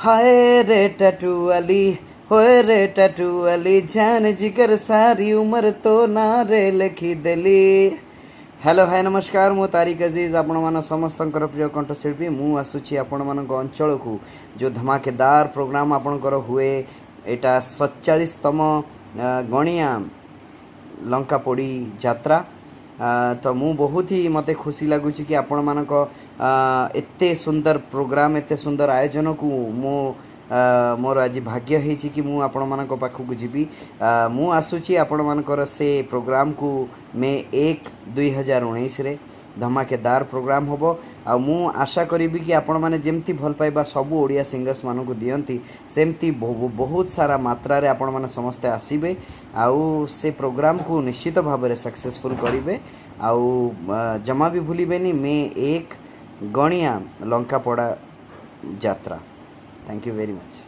हाय रे टैटू वाली, होए रे टैटू वाली, जान जिगर सारी उम्र तो ना रे लिखी देली। हेलो हाय नमस्कार, मो तारिक अजीज आपण मान समस्त प्रिय कंठशिल्पी मु आसुची आपण मान अंचल को जो धमाकेदार प्रोग्राम आपणकर हुए एटा 47तम गणिया लंका पोड़ी यात्रा। तो मु बहुत ही मते खुशी लगुच कि आपण मानक एते सुंदर प्रोग्राम एते सुंदर आयोजन को मो मोर आज भाग्य है कि मु आपण मानक पाखक जीवी। मु आसुची आपण मानकर से प्रोग्राम को मे 1/2019 रे धमाकेदार प्रोग्राम होबो। आ मु आशा करी कि आपण माने जेमती भल पाइबा सबु ओडिया सिंगर्स मानक दियंती सेमती बहुत सारा मात्रा रे आपण माने समस्त आसीबे आउ से प्रोग्राम को निश्चित भाव में सक्सेसफुल करिवे। आउ जमा भी भूलिबेनी मे 1 गणिया लंका पड़ा यात्रा। Thank you very much.